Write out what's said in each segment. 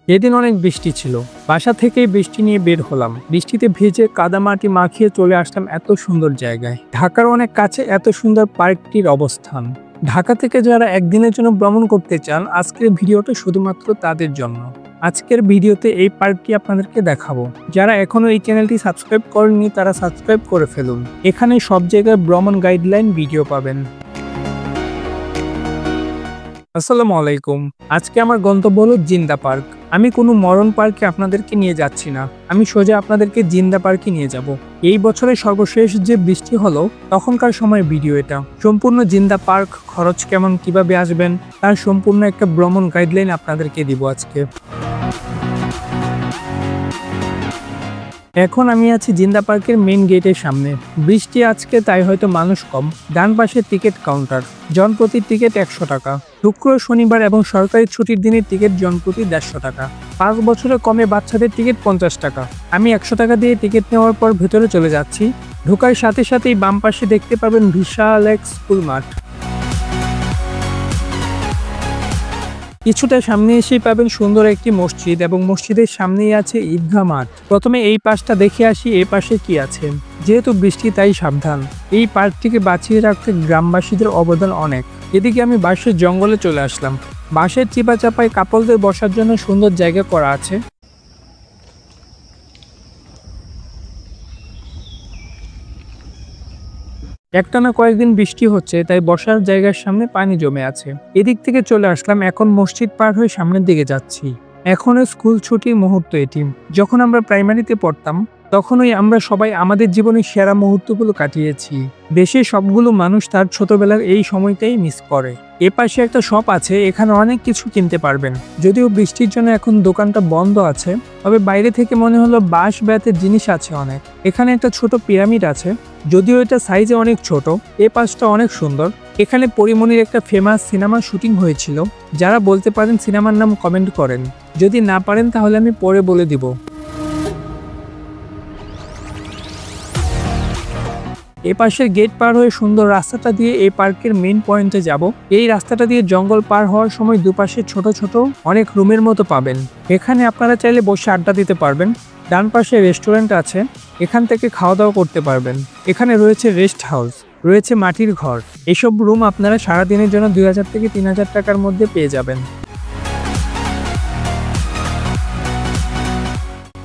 এদিন অনেক বৃষ্টি ছিল। বাসা থেকেই বৃষ্টি নিয়ে বের হলাম। বৃষ্টিতে ভিজে কাদামাটি মাখিয়ে চলে আসলাম এত সুন্দর জায়গায়। ঢাকার অনেক কাছে এত সুন্দর পার্কটির অবস্থান। ঢাকা থেকে যারা একদিনের জন্য ভ্রমণ করতে চান, আজকের ভিডিওটা শুধুমাত্র তাদের জন্য। আজকের ভিডিওতে এই পার্কটি আপনাদেরকে দেখাবো। যারা এখনো এই চ্যানেলটি সাবস্ক্রাইব করেননি তারা সাবস্ক্রাইব করে ফেলুন। এখানে সব জায়গায় ভ্রমণ গাইডলাইন ভিডিও পাবেন। আসসালামু আলাইকুম। আজকে আমার গন্তব্য হলো জিন্দা পার্ক। আমি কোনো মরণ পার্কে আপনাদেরকে নিয়ে যাচ্ছি না, আমি সোজা আপনাদেরকে জিন্দা পার্কে নিয়ে যাব। এই বছরের সর্বশেষ যে বৃষ্টি হলো তখনকার সময় ভিডিও এটা। সম্পূর্ণ জিন্দা পার্ক, খরচ কেমন, কিভাবে আসবেন তার সম্পূর্ণ একটা ভ্রমণ গাইডলাইন আপনাদেরকে দিব আজকে। এখন আমি আছি জিন্দা পার্কের মেইন গেটের সামনে। বৃষ্টি আজকে তাই হয়তো মানুষ কম। ডান পাশে টিকিট কাউন্টার, জনপ্রতি টিকিট 100 টাকা। শুক্র, শনিবার এবং সরকারি ছুটির দিনের টিকিট জনপ্রতি 150 টাকা। 5 বছরের কমে বাচ্চাদের টিকিট 50 টাকা। আমি 100 টাকা দিয়ে টিকিট নেওয়ার পর ভেতরে চলে যাচ্ছি। ঢোকার সাথে সাথেই বাম পাশে দেখতে পাবেন বিশাল এক স্কুল মাঠ। কিছুটা সামনে এসেই পাবেন সুন্দর একটি মসজিদ এবং মসজিদের সামনেই আছে ঈদগাহ মাঠ। প্রথমে এই পাশটা দেখে আসি এই পাশে কি আছে। যেহেতু বৃষ্টি তাই সাবধান। এই পার্কটিকে বাঁচিয়ে রাখতে গ্রামবাসীদের অবদান অনেক। এদিকে আমি বাঁশের জঙ্গলে চলে আসলাম। বাঁশের চিপা চাপায় কাপলদের বসার জন্য সুন্দর জায়গা করা আছে। একটানা কয়েকদিন বৃষ্টি হচ্ছে তাই বসার জায়গার সামনে পানি জমে আছে। এদিক থেকে চলে আসলাম। এখন মসজিদ পার হয়ে সামনের দিকে যাচ্ছি। এখনো স্কুল ছুটির মুহূর্ত এটি। যখন আমরা প্রাইমারিতে পড়তাম তখনই আমরা সবাই আমাদের জীবনের সেরা মুহূর্তগুলো কাটিয়েছি। দেশের সবগুলো মানুষ তার ছোটবেলার এই সময়টাই মিস করে। এ পাশে একটা শপ আছে, এখানে অনেক কিছু কিনতে পারবেন। যদিও বৃষ্টির জন্য এখন দোকানটা বন্ধ আছে, তবে বাইরে থেকে মনে হলো বাঁশ বেতের জিনিস আছে অনেক। এখানে একটা ছোট পিরামিড আছে, যদিও এটা সাইজে অনেক ছোট। এ পাশটা অনেক সুন্দর। এখানে পরিমণির একটা ফেমাস সিনেমার শুটিং হয়েছিল। যারা বলতে পারেন সিনেমার নাম কমেন্ট করেন, যদি না পারেন তাহলে আমি পরে বলে দিব। এ পাশের গেট পার হয়ে সুন্দর রাস্তাটা দিয়ে এই পার্কের মেইন পয়েন্টে যাব। এই রাস্তাটা দিয়ে জঙ্গল পার হওয়ার সময় দুপাশে ছোট ছোট অনেক রুমের মতো পাবেন। এখানে আপনারা চাইলে বসে আড্ডা দিতে পারবেন। ডান পাশে রেস্টুরেন্ট আছে, এখান থেকে খাওয়া দাওয়া করতে পারবেন। এখানে রয়েছে রেস্ট হাউস, রয়েছে মাটির ঘর। এসব রুম আপনারা সারাদিনের জন্য 2000 থেকে 3000 টাকার মধ্যে পেয়ে যাবেন।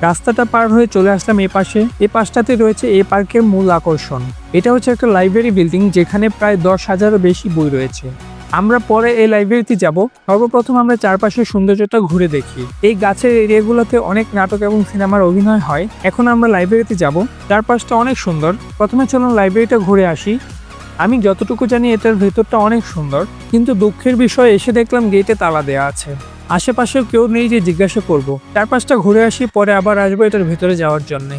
রাস্তাটা পার হয়ে চলে আসলাম এ পাশে। এ পাশটাতে রয়েছে এই পার্কের মূল আকর্ষণ। এটা হচ্ছে একটা লাইব্রেরি বিল্ডিং, যেখানে প্রায় 10,000-এরও বেশি বই রয়েছে। আমরা পরে এই লাইব্রেরিতে যাব। সর্বপ্রথম আমরা চারপাশের সৌন্দর্যটা ঘুরে দেখি। এই গাছের এরিয়াগুলোতে অনেক নাটক এবং সিনেমার অভিনয় হয়। এখন আমরা লাইব্রেরিতে যাব। চারপাশটা অনেক সুন্দর। প্রথমে চলুন লাইব্রেরিটা ঘুরে আসি। আমি যতটুকু জানি এটার ভেতরটা অনেক সুন্দর, কিন্তু দুঃখের বিষয় এসে দেখলাম গেটে তালা দেওয়া আছে। আশেপাশেও কেউ নেই যে জিজ্ঞাসা করব। চারপাশটা ঘুরে আসি, পরে আবার আসবো এটার ভেতরে যাওয়ার জন্য।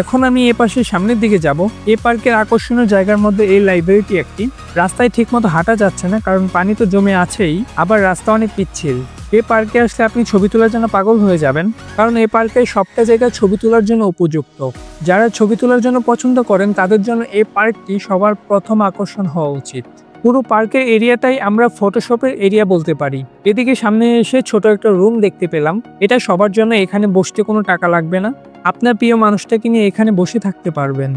এখন আমি এ পাশে সামনের দিকে যাব। এই পার্কের আকর্ষণীয় জায়গার মধ্যে এই লাইব্রেরিটি একটি। রাস্তায় ঠিকমতো হাঁটা যাচ্ছে না, কারণ পানি তো জমে আছেই, আবার রাস্তা অনেক পিচ্ছিল। এই পার্কে আসলে আপনি ছবি তোলার জন্য পাগল হয়ে যাবেন, কারণ এই পার্কের সবটা জায়গা ছবি তোলার জন্য উপযুক্ত। যারা ছবি তোলার জন্য পছন্দ করেন তাদের জন্য এই পার্কটি সবার প্রথম আকর্ষণ হওয়া উচিত। পুরো পার্কের এরিয়াটাই আমরা ফটোশপের এরিয়া বলতে পারি। এদিকে সামনে এসে ছোট একটা রুম দেখতে পেলাম। এটা সবার জন্য, এখানে বসতে কোনো টাকা লাগবে না। আপনার প্রিয় মানুষটাকে নিয়ে এখানে বসে থাকতে পারবেন।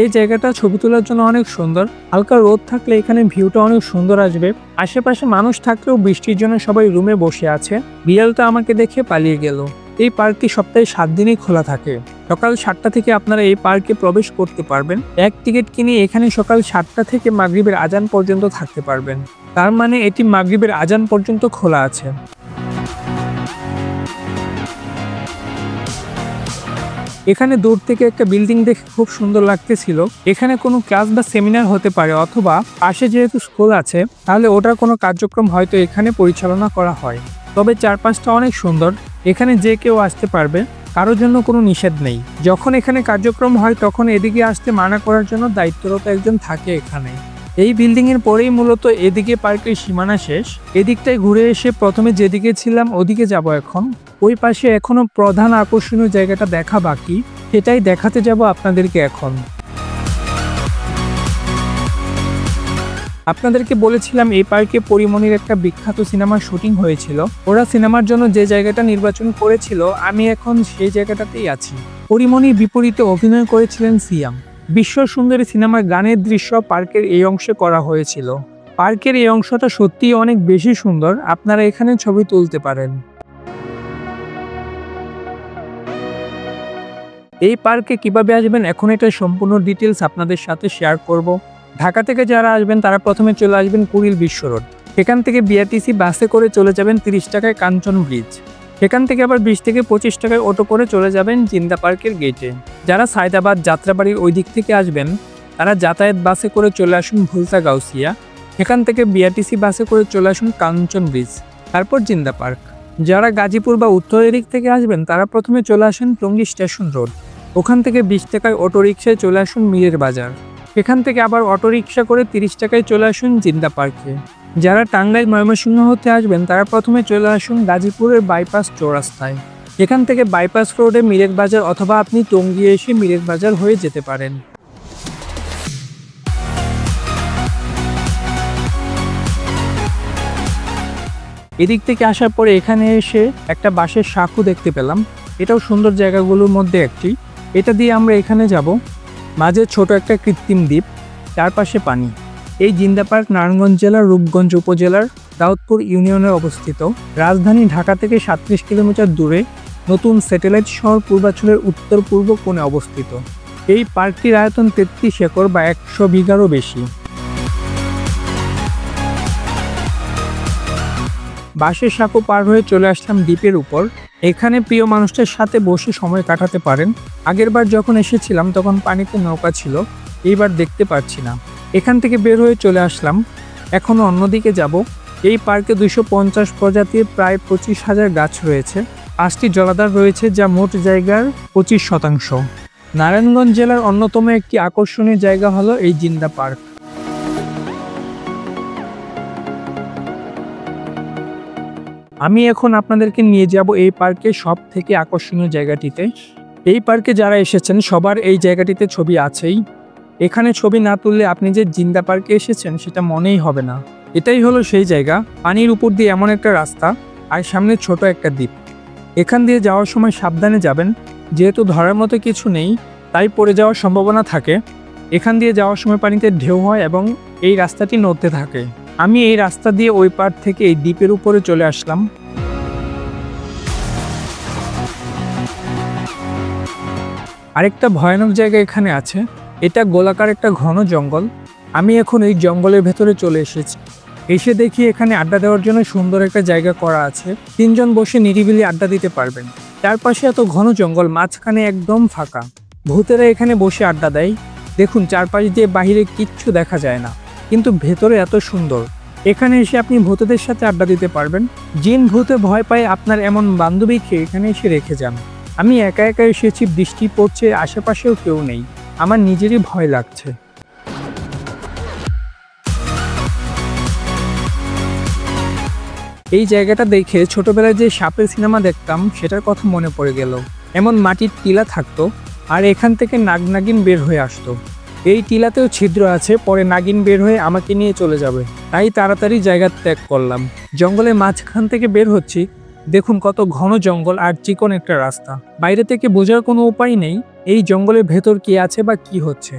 এই জায়গাটা ছবি তোলার জন্য অনেক সুন্দর। হালকা রোদ থাকলে এখানে ভিউটা অনেক সুন্দর আসবে। আশেপাশে মানুষ থাকলেও বৃষ্টির জন্য সবাই রুমে বসে আছে। বিড়ালটা আমাকে দেখে পালিয়ে গেল। এই পার্কটি সপ্তাহে 7 দিনই খোলা থাকে। সকাল 7টা থেকে আপনারা এই পার্কে প্রবেশ করতে পারবেন। এক টিকিট কিনে এখানে সকাল 7টা থেকে মাগরিবের আজান পর্যন্ত থাকতে পারবেন। তার মানে এটি মাগরিবের আজান পর্যন্ত খোলা আছে। এখানে দূর থেকে একটা বিল্ডিং দেখে খুব সুন্দর লাগতেছিল। এখানে কোনো ক্লাস বা সেমিনার হতে পারে, অথবা পাশে যেহেতু স্কুল আছে তাহলে ওটার কোনো কার্যক্রম হয়তো এখানে পরিচালনা করা হয়। তবে চারপাশটা অনেক সুন্দর, এখানে যে কেউ আসতে পারবে, কারোর জন্য কোনো নিষেধ নেই। যখন এখানে কার্যক্রম হয় তখন এদিকে আসতে মানা করার জন্য দায়িত্বরত একজন থাকে এখানে। এই বিল্ডিং এর পরেই মূলত এদিকে পার্কের সীমানা শেষ। এদিকটায় ঘুরে এসে প্রথমে যেদিকে ছিলাম ওদিকে যাব। এখন ওই পাশে এখনো প্রধান আকর্ষণীয় জায়গাটা দেখা বাকি, সেটাই দেখাতে যাব আপনাদেরকে এখন। আপনাদেরকে বলেছিলাম এই পার্কে পরীমনির একটা বিখ্যাত সিনেমার শুটিং হয়েছিল। ওরা সিনেমার জন্য যে জায়গাটা নির্বাচন করেছিল আমি এখন সেই জায়গাটাতেই আছি। পরীমনির বিপরীতে অভিনয় করেছিলেন সিয়াম। বিশ্ব সুন্দরী সিনেমার গানের দৃশ্য পার্কের এই অংশে করা হয়েছিল। পার্কের এই অংশটা সত্যিই অনেক বেশি সুন্দর, আপনারা এখানে ছবি তুলতে পারেন। এই পার্কে কিভাবে আসবেন এখন এটা সম্পূর্ণ ডিটেলস আপনাদের সাথে শেয়ার করব। ঢাকা থেকে যারা আসবেন তারা প্রথমে চলে আসবেন কুড়িল বিশ্ব রোড। সেখান থেকে বিআরটিসি বাসে করে চলে যাবেন 30 টাকায় কাঞ্চন ব্রিজ। সেখান থেকে আবার 20 থেকে 25 টাকায় অটো করে চলে যাবেন জিন্দা পার্কের গেটে। যারা সায়দাবাদ যাত্রাবাড়ির ওই দিক থেকে আসবেন তারা যাতায়াত বাসে করে চলে আসুন ভুলতা গাউসিয়া। সেখান থেকে বিআরটিসি বাসে করে চলে আসুন কাঞ্চন ব্রিজ, তারপর জিন্দা পার্ক। যারা গাজীপুর বা উত্তরের দিক থেকে আসবেন তারা প্রথমে চলে আসেন টঙ্গী স্টেশন রোড। ওখান থেকে 20 টাকায় অটো রিক্সায় চলে আসুন মীরের বাজার। সেখান থেকে আবার অটো রিক্সা করে 30 টাকায় চলে আসুন জিন্দা পার্কে। যারা টাঙ্গাইল ময়মনসিংহ হতে আসবেন তারা প্রথমে চলে আসুন গাজীপুরের বাইপাস চৌরাস্তায়। এখান থেকে বাইপাস রোডে মীরের বাজার অথবা আপনি টঙ্গী এসে মীরের বাজার হয়ে যেতে পারেন। এদিক থেকে আসার পরে এখানে এসে একটা বাঁশের সাঁকো দেখতে পেলাম। এটাও সুন্দর জায়গাগুলোর মধ্যে একটি। এটা দিয়ে আমরা এখানে যাব। মাঝে ছোট একটা কৃত্রিম দ্বীপ, চারপাশে পানি। এই জিন্দা পার্ক নারায়ণগঞ্জ জেলার রূপগঞ্জ উপজেলার দাউদপুর ইউনিয়নে অবস্থিত। রাজধানী ঢাকা থেকে 37 কিলোমিটার দূরে নতুন স্যাটেলাইট শহর পূর্বাঞ্চলের উত্তর পূর্ব কোণে অবস্থিত। এই পার্কটির আয়তন 33 একর বা 100 বিঘারও বেশি। বাঁশের সাঁকো পার হয়ে চলে আসলাম দ্বীপের উপর। এখানে প্রিয় মানুষদের সাথে বসে সময় কাটাতে পারেন। আগেরবার যখন এসেছিলাম তখন পানিতে নৌকা ছিল, এইবার দেখতে পাচ্ছি না। এখান থেকে বের হয়ে চলে আসলাম, এখনও অন্যদিকে যাব। এই পার্কে 250 প্রজাতির প্রায় 25,000 গাছ রয়েছে। 5টি জলাধার রয়েছে যা মোট জায়গার 25%। নারায়ণগঞ্জ জেলার অন্যতম একটি আকর্ষণীয় জায়গা হলো এই জিন্দা পার্ক। আমি এখন আপনাদেরকে নিয়ে যাব এই পার্কের সব থেকে আকর্ষণীয় জায়গাটিতে। এই পার্কে যারা এসেছেন সবার এই জায়গাটিতে ছবি আছেই। এখানে ছবি না তুললে আপনি যে জিন্দা পার্কে এসেছেন সেটা মনেই হবে না। এটাই হলো সেই জায়গা। পানির উপর দিয়ে এমন একটা রাস্তা আর সামনে ছোট একটা দ্বীপ। এখান দিয়ে যাওয়ার সময় সাবধানে যাবেন, যেহেতু ধরার মতো কিছু নেই তাই পড়ে যাওয়ার সম্ভাবনা থাকে। এখান দিয়ে যাওয়ার সময় পানিতে ঢেউ হয় এবং এই রাস্তাটি নড়তে থাকে। আমি এই রাস্তা দিয়ে ওই পার থেকে এই দ্বীপের উপরে চলে আসলাম। আরেকটা ভয়ানক জায়গা এখানে আছে। এটা গোলাকার একটা ঘন জঙ্গল। আমি এখন এই জঙ্গলের ভেতরে চলে এসেছি। এসে দেখি এখানে আড্ডা দেওয়ার জন্য সুন্দর একটা জায়গা করা আছে। 3 জন বসে নিরিবিলি আড্ডা দিতে পারবেন। চারপাশে এত ঘন জঙ্গল, মাঝখানে একদম ফাঁকা। ভূতেরা এখানে বসে আড্ডা দেয়। দেখুন চারপাশ দিয়ে বাহিরে কিচ্ছু দেখা যায় না, কিন্তু ভেতরে এত সুন্দর। এখানে এসে আপনি ভূতেদের সাথে আড্ডা দিতে পারবেন। জিন ভূতে ভয় পায় আপনার এমন বান্ধবীকে এখানে এসে রেখে যান। আমি একা একা এসেছি, বৃষ্টি পড়ছে, আশেপাশেও কেউ নেই। আমার নিজেরই ভয় লাগছে। এই জায়গাটা দেখে ছোটবেলায় যে সাপের সিনেমা দেখতাম সেটার কথা মনে পড়ে গেল। এমন মাটির টিলা থাকতো আর এখান থেকে নাগিন বের হয়ে আসতো। এই টিলাতেও ছিদ্র আছে, পরে নাগিন বের হয়ে আমাকে নিয়ে চলে যাবে। তাই তাড়াতাড়ি জায়গা ত্যাগ করলাম। জঙ্গলের মাঝখান থেকে বের হচ্ছি। দেখুন কত ঘন জঙ্গল আর চিকন একটা রাস্তা। বাইরে থেকে বোঝার কোনো উপায় নেই এই জঙ্গলের ভেতর কি আছে বা কি হচ্ছে।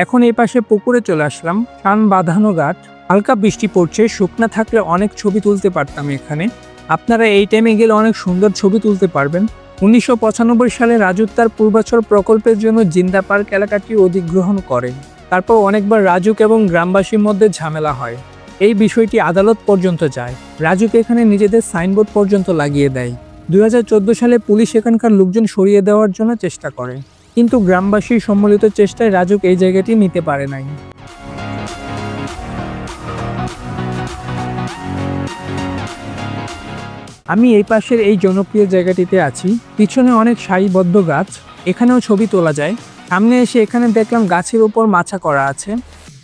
এখন এই পাশে পুকুরে চলে আসলাম। টান বাঁধানো ঘাট, হালকা বৃষ্টি পড়ছে। শুকনা থাকলে অনেক ছবি তুলতে পারতাম এখানে। আপনারা এই টাইমে গেলে অনেক সুন্দর ছবি তুলতে পারবেন। 1995 সালে রাজু তার পূর্বাচল প্রকল্পের জন্য জিন্দা পার্ক এলাকাটি অধিগ্রহণ করে। তারপর অনেকবার রাজুক এবং গ্রামবাসীর মধ্যে ঝামেলা হয়। এই বিষয়টি আদালত পর্যন্ত যায়। রাজুক এখানে নিজেদের সাইনবোর্ড পর্যন্ত লাগিয়ে দেয়। 2014 সালে পুলিশ এখানকার লোকজন সরিয়ে দেওয়ার জন্য চেষ্টা করে, কিন্তু গ্রামবাসীর সম্মিলিত চেষ্টায় রাজুক এই জায়গাটি নিতে পারে নাই। আমি এই পাশের এই জনপ্রিয় জায়গাটিতে আছি। পিছনে অনেক সারিবদ্ধ গাছ, এখানেও ছবি তোলা যায়। সামনে এসে এখানে দেখলাম গাছের উপর মাচা করা আছে।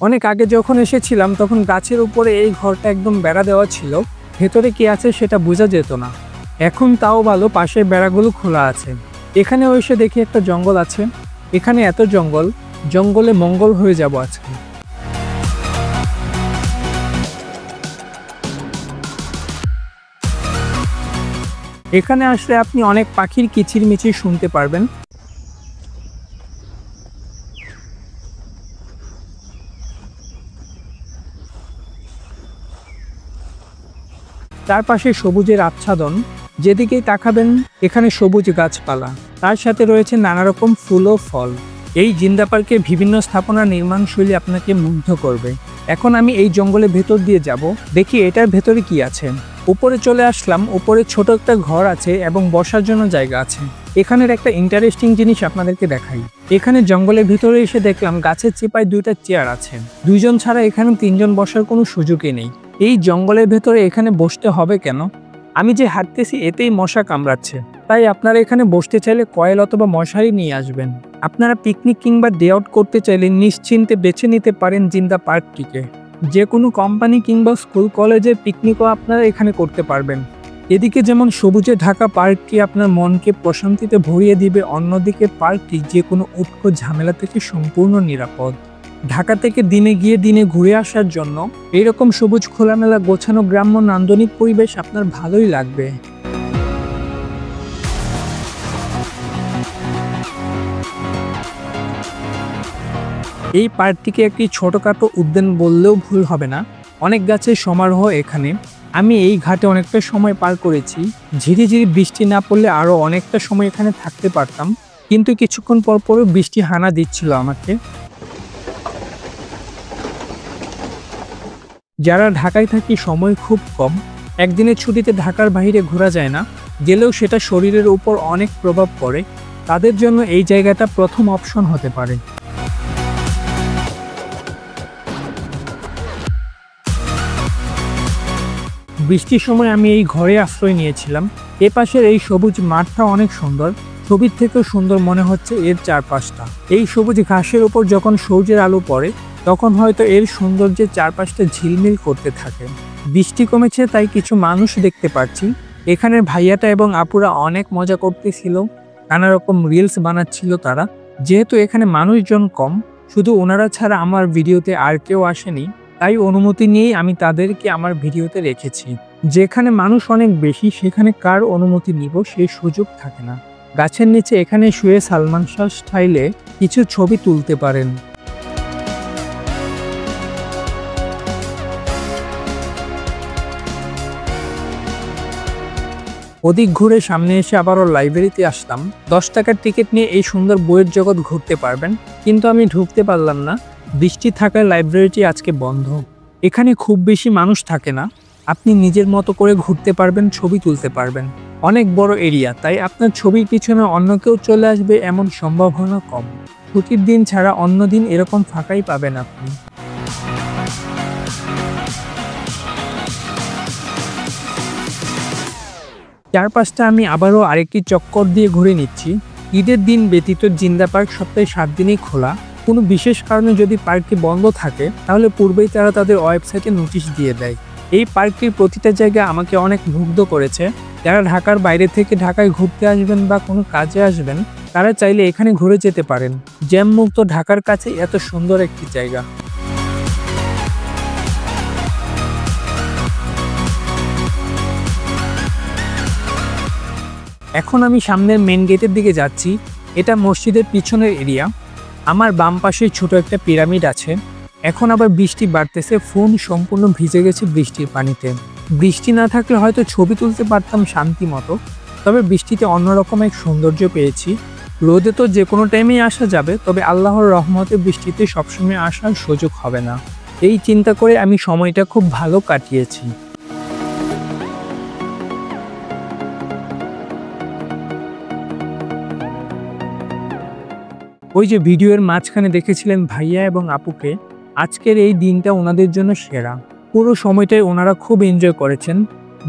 অনেক আগে যখন এসেছিলাম তখন গাছের উপরে এই ঘরটা একদম বেড়া দেওয়া ছিল। ভেতরে কি আছে সেটা বোঝা যেত না। এখন তাও ভালো, পাশের বেড়াগুলো খোলা আছে। এখানেও এসে দেখি একটা জঙ্গল আছে। এখানে এত জঙ্গল, জঙ্গলে মঙ্গল হয়ে যাব আজকে। এখানে আসলে আপনি অনেক পাখির কিচিরমিচির শুনতে পারবেন। চারপাশে সবুজের আচ্ছাদন, যেদিকেই তাকাবেন এখানে সবুজ গাছপালা, তার সাথে রয়েছে নানা রকম ফুল ও ফল। এই জিন্দা পার্কের বিভিন্ন স্থাপনার নির্মাণশৈলী আপনাকে মুগ্ধ করবে। এখন আমি এই জঙ্গলের ভেতর দিয়ে যাব, দেখি এটার ভেতরে কি আছে। উপরে চলে আসলাম, উপরে ছোট একটা ঘর আছে এবং বসার জন্য জায়গা আছে। এখানের একটা ইন্টারেস্টিং জিনিস আপনাদেরকে দেখাই। এখানে জঙ্গলের ভিতরে এসে দেখলাম গাছের চিপায় দুইটা চেয়ার আছে। দুইজন ছাড়া এখানে তিনজন বসার কোনো সুযোগই নেই। এই জঙ্গলের ভেতরে এখানে বসতে হবে কেন? আমি যে হাঁটতেছি এতেই মশা কামড়াচ্ছে, তাই আপনারা এখানে বসতে চাইলে কয়েল অথবা মশারি নিয়ে আসবেন। আপনারা পিকনিক কিংবা ডে আউট করতে চাইলে নিশ্চিন্তে বেছে নিতে পারেন জিন্দা পার্কটিকে। যে কোনো কোম্পানি কিংবা স্কুল কলেজের পিকনিকও আপনারা এখানে করতে পারবেন। এদিকে যেমন সবুজে ঢাকা পার্কটি আপনার মনকে প্রশান্তিতে ভরিয়ে দিবে, অন্যদিকে পার্কটি যে কোনো উৎকট ঝামেলা থেকে সম্পূর্ণ নিরাপদ। ঢাকা থেকে দিনে গিয়ে দিনে ঘুরে আসার জন্য এইরকম সবুজ খোলামেলা গোছানো গ্রাম্য নান্দনিক পরিবেশ আপনার ভালোই লাগবে। এই পার্কটিকে একটি ছোটখাটো উদ্যান বললেও ভুল হবে না। অনেক গাছের সমারোহ এখানে। আমি এই ঘাটে অনেকটা সময় পার করেছি। ঝিরিঝিরি বৃষ্টি না পড়লে আরও অনেকটা সময় এখানে থাকতে পারতাম, কিন্তু কিছুক্ষণ পর পরও বৃষ্টি হানা দিচ্ছিল আমাকে। যারা ঢাকায় থাকি সময় খুব কম, একদিনের ছুটিতে ঢাকার বাইরে ঘোরা যায় না, গেলেও সেটা শরীরের উপর অনেক প্রভাব পড়ে, তাদের জন্য এই জায়গাটা প্রথম অপশন হতে পারে। বৃষ্টির সময় আমি এই ঘরে আশ্রয় নিয়েছিলাম। এ পাশের এই সবুজ মাঠটা অনেক সুন্দর, ছবির থেকেও সুন্দর মনে হচ্ছে এর চারপাশটা। এই সবুজ ঘাসের উপর যখন সূর্যের আলো পড়ে তখন হয়তো এর সৌন্দর্যের চারপাশটা ঝিলমিল করতে থাকে। বৃষ্টি কমেছে তাই কিছু মানুষ দেখতে পাচ্ছি। এখানের ভাইয়াটা এবং আপুরা অনেক মজা করতেছিল, নানা রকম রিলস বানাচ্ছিল তারা। যেহেতু এখানে মানুষজন কম, শুধু ওনারা ছাড়া আমার ভিডিওতে আর কেউ আসেনি, তাই অনুমতি নিয়েই আমি তাদেরকে আমার ভিডিওতে রেখেছি। যেখানে মানুষ অনেক বেশি সেখানে কার অনুমতি নিব সেই সুযোগ থাকে না। গাছের নিচে এখানে শুয়ে সালমান শাহ স্টাইলে কিছু ছবি তুলতে পারেন। ওদিক ঘুরে সামনে এসে আবারও লাইব্রেরিতে আসলাম। 10 টাকার টিকিট নিয়ে এই সুন্দর বইয়ের জগৎ ঘুরতে পারবেন, কিন্তু আমি ঢুকতে পারলাম না। বৃষ্টি থাকায় লাইব্রেরিটি আজকে বন্ধ। এখানে খুব বেশি মানুষ থাকে না, আপনি নিজের মতো করে ঘুরতে পারবেন, ছবি তুলতে পারবেন। অনেক বড় এরিয়া, তাই আপনার ছবির পিছনে অন্য কেউ চলে আসবে এমন সম্ভাবনা কম। ছুটির দিন ছাড়া অন্য দিন এরকম ফাঁকাই পাবেন আপনি। চারপাশটা আমি আবারও আরেকটি চক্কর দিয়ে ঘুরে নিচ্ছি। ঈদের দিন ব্যতীত জিন্দা পার্ক সপ্তাহে 7 দিনই খোলা। কোনো বিশেষ কারণে যদি পার্কটি বন্ধ থাকে তাহলে পূর্বেই তারা তাদের ওয়েবসাইটে নোটিশ দিয়ে দেয়। এই পার্কটির প্রতিটা জায়গা আমাকে অনেক মুগ্ধ করেছে। যারা ঢাকার বাইরে থেকে ঢাকায় ঘুরতে আসবেন বা কোনো কাজে আসবেন তারা চাইলে এখানে ঘুরে যেতে পারেন। জ্যামমুক্ত ঢাকার কাছে এত সুন্দর একটি জায়গা। এখন আমি সামনের মেন গেটের দিকে যাচ্ছি। এটা মসজিদের পিছনের এরিয়া। আমার বাম পাশে ছোট একটা পিরামিড আছে। এখন আবার বৃষ্টি বাড়তেছে, ফোন সম্পূর্ণ ভিজে গেছে বৃষ্টির পানিতে। বৃষ্টি না থাকলে হয়তো ছবি তুলতে পারতাম শান্তি মতো, তবে বৃষ্টিতে অন্যরকম এক সৌন্দর্য পেয়েছি। রোদে তো যে কোনো টাইমেই আসা যাবে, তবে আল্লাহর রহমতে বৃষ্টিতে সবসময় আসার সুযোগ হবে না। এই চিন্তা করে আমি সময়টা খুব ভালো কাটিয়েছি। ওই যে ভিডিওর মাঝখানে দেখেছিলেন ভাইয়া এবং আপুকে, আজকের এই দিনটা ওনাদের জন্য সেরা। পুরো সময়টাই ওনারা খুব এনজয় করেছেন।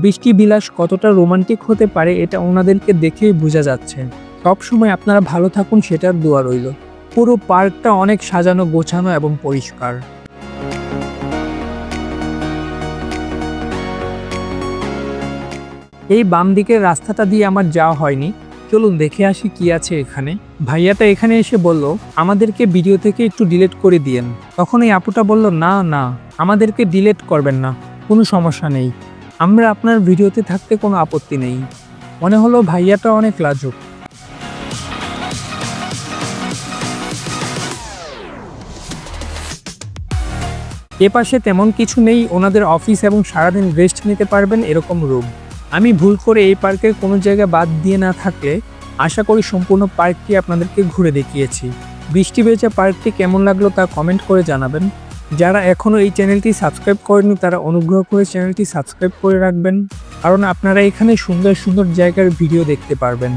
বৃষ্টি বিলাস কতটা রোমান্টিক হতে পারে এটা ওনাদেরকে দেখেই বোঝা যাচ্ছে। সব সময় আপনারা ভালো থাকুন সেটার দোয়া রইল। পুরো পার্কটা অনেক সাজানো গোছানো এবং পরিষ্কার। এই বাম দিকের রাস্তাটা দিয়ে আমার যাওয়া হয়নি, চলুন দেখে আসি কি আছে এখানে। ভাইয়াটা এখানে এসে বলল আমাদেরকে ভিডিও থেকে একটু ডিলিট করে দিয়েন। তখন এই আপুটা বলল না না, আমাদেরকে ডিলিট করবেন না, কোনো সমস্যা নেই, আমরা আপনার ভিডিওতে থাকতে কোনো আপত্তি নেই। মনে হলো ভাইয়াটা অনেক লাজুক। এ পাশে তেমন কিছু নেই, ওনাদের অফিস এবং সারাদিন রেস্ট নিতে পারবেন এরকম রুম। আমি ভুল করে এই পার্কের কোনো জায়গা বাদ দিয়ে না থাকলে আশা করি সম্পূর্ণ পার্কটি আপনাদেরকে ঘুরে দেখিয়েছি। বৃষ্টি ভেজা পার্কটি কেমন লাগলো তা কমেন্ট করে জানাবেন। যারা এখনও এই চ্যানেলটি সাবস্ক্রাইব করেনি তারা অনুগ্রহ করে চ্যানেলটি সাবস্ক্রাইব করে রাখবেন, কারণ আপনারা এখানে সুন্দর সুন্দর জায়গার ভিডিও দেখতে পারবেন।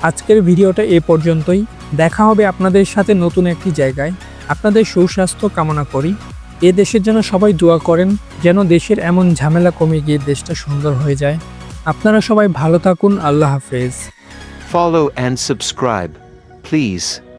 আজকের ভিডিওটা এ পর্যন্তই, দেখা হবে আপনাদের সাথে নতুন একটি জায়গায়। আপনাদের সুস্বাস্থ্য কামনা করি। এ দেশের জন্য সবাই দোয়া করেন যেন দেশের এমন ঝামেলা কমে গিয়ে দেশটা সুন্দর হয়ে যায়। আপনারা সবাই ভালো থাকুন। আল্লাহ হাফেজ। Follow and subscribe, please.